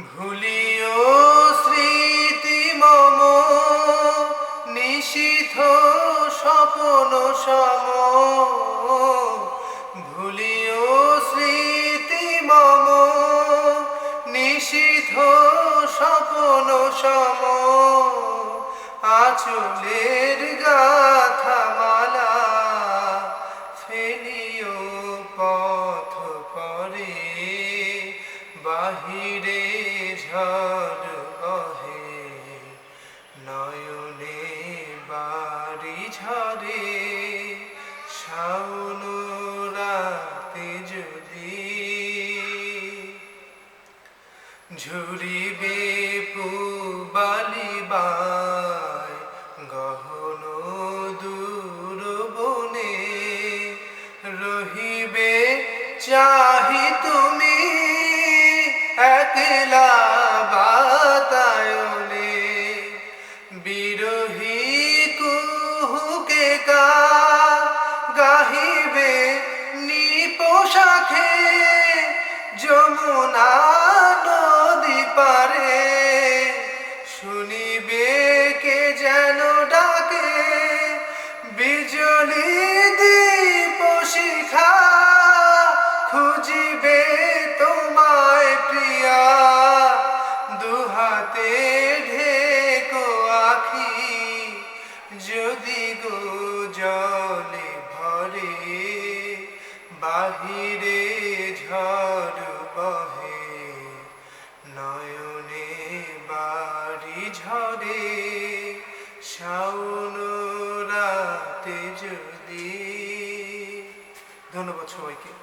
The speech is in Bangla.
ভুলিও স্মৃতি মম নিশীথ স্বপন সম। ভুলিও স্মৃতি মম নিশীথ স্বপন সম। আঁচলের গাথা মালা ফেলিও পথ পরে। বাহিরে ঝড় বহে নয়নে বাড়ি ঝরে। শাওন রাতে যদি ঝুরিবে পুবালি বাই গহন দূর বনে। রহিবে চাহি তুমি একলা বাতায়নে। বিরহী কুহুকে গাহিবে নিপোশাখে। যমুনা নদী পারে শুনিবে কে যেন ডাকে। বিজলি দীপ শিখা খুঁজিবে তোমায় প্রিয়া। দুহাতে ঢেকো আখি যদি গো জলে ভরে। বাহিরে ঝড় বহে নয়নে বাড়ি ঝরে। শাওন রাতে যদি। ধন্যবাদ সবাইকে।